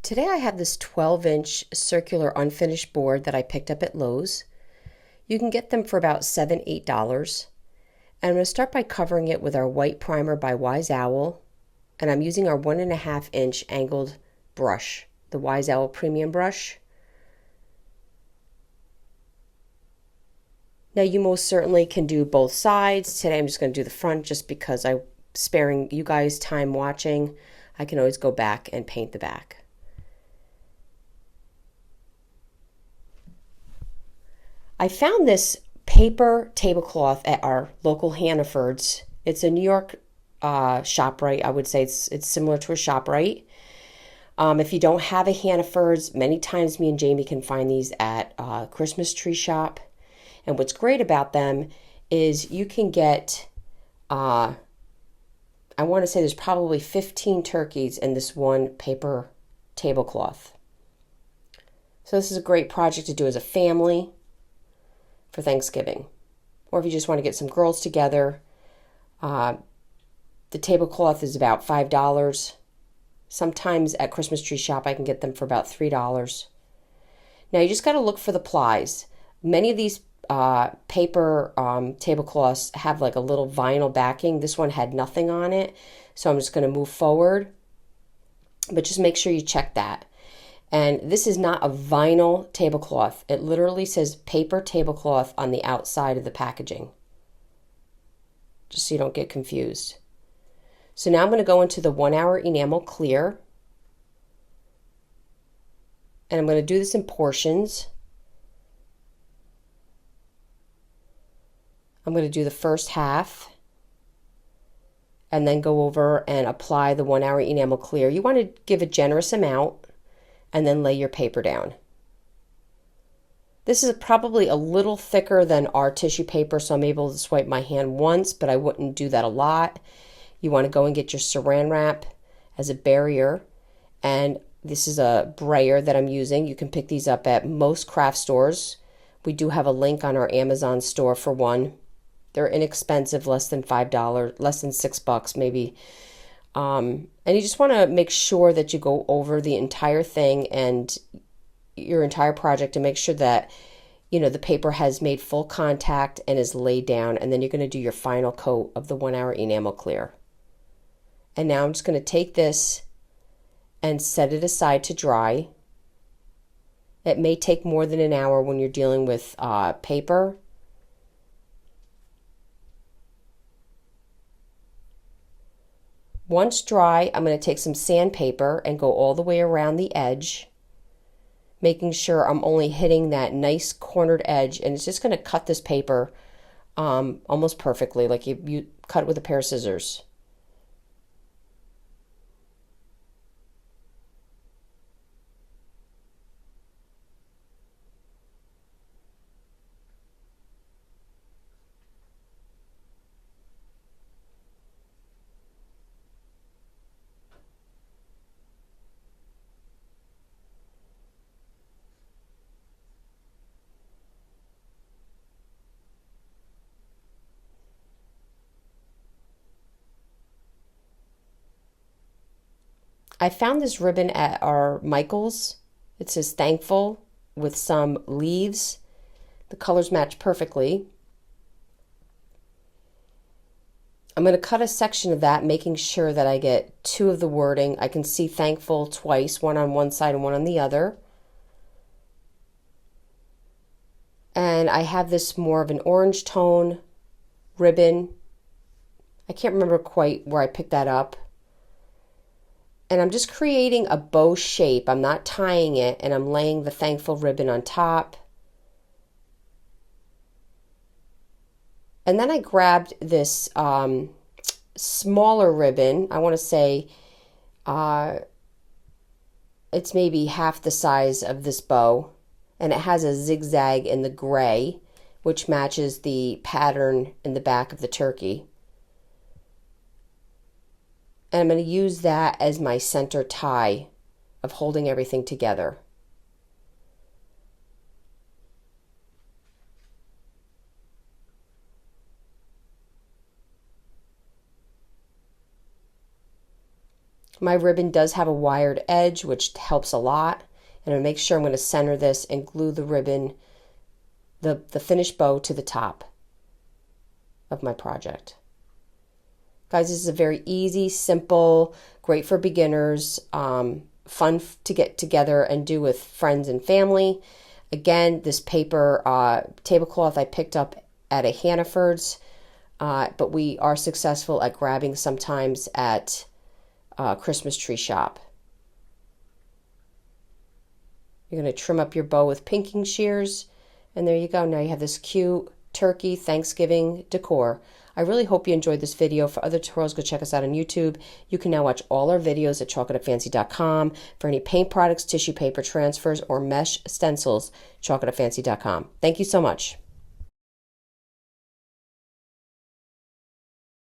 Today I have this 12-inch circular unfinished board that I picked up at Lowe's. You can get them for about $7, $8. And I'm going to start by covering it with our white primer by Wise Owl. And I'm using our 1.5-inch angled brush, the Wise Owl Premium Brush. Now you most certainly can do both sides. Today I'm just going to do the front just because I'm sparing you guys time watching. I can always go back and paint the back. I found this paper tablecloth at our local Hannaford's. It's a New York ShopRite. I would say it's similar to a ShopRite. If you don't have a Hannaford's, many times me and Jamie can find these at Christmas tree shop. And what's great about them is you can get, I want to say there's probably 15 turkeys in this one paper tablecloth. So this is a great project to do as a family for Thanksgiving. Or if you just want to get some girls together. The tablecloth is about $5. Sometimes at Christmas tree shop I can get them for about $3. Now you just got to look for the plies. Many of these paper tablecloths have like a little vinyl backing. This one had nothing on it, so I'm just going to move forward. But just make sure you check that. And this is not a vinyl tablecloth. It literally says paper tablecloth on the outside of the packaging. Just so you don't get confused. So now I'm going to go into the 1 hour enamel clear. And I'm going to do this in portions. I'm going to do the first half. And then go over and apply the 1 hour enamel clear. You want to give a generous amount. And then lay your paper down. This is probably a little thicker than our tissue paper, so I'm able to swipe my hand once, but I wouldn't do that a lot. You want to go and get your saran wrap as a barrier, and this is a brayer that I'm using. You can pick these up at most craft stores. We do have a link on our Amazon store for one. They're inexpensive, less than $5, less than $6 maybe. And you just want to make sure that you go over the entire thing and your entire project to make sure that, the paper has made full contact and is laid down. And then you're going to do your final coat of the 1 hour enamel clear. And now I'm just going to take this and set it aside to dry. It may take more than an hour when you're dealing with paper. Once dry, I'm going to take some sandpaper and go all the way around the edge, making sure I'm only hitting that nice cornered edge, and it's just going to cut this paper almost perfectly, like you cut it with a pair of scissors. I found this ribbon at our Michael's. It says thankful with some leaves. The colors match perfectly. I'm going to cut a section of that, making sure that I get two of the wording. I can see thankful twice, one on one side and one on the other. And I have this more of an orange tone ribbon. I can't remember quite where I picked that up. And I'm just creating a bow shape. I'm not tying it, and I'm laying the thankful ribbon on top. And then I grabbed this smaller ribbon. I want to say it's maybe half the size of this bow. And it has a zigzag in the gray, which matches the pattern in the back of the turkey. And I'm going to use that as my center tie of holding everything together. My ribbon does have a wired edge, which helps a lot. And I'm going to make sure I'm going to center this and glue the ribbon, the finished bow, to the top of my project. Guys, this is a very easy, simple, great for beginners, fun to get together and do with friends and family. Again, this paper tablecloth I picked up at a Hannaford's, but we are successful at grabbing sometimes at Christmas tree shop. You're going to trim up your bow with pinking shears, and there you go. Now you have this cute turkey Thanksgiving decor. I really hope you enjoyed this video. For other tutorials, go check us out on YouTube. You can now watch all our videos at chalkatofancy.com. For any paint products, tissue paper transfers, or mesh stencils, chalkatofancy.com. Thank you so much.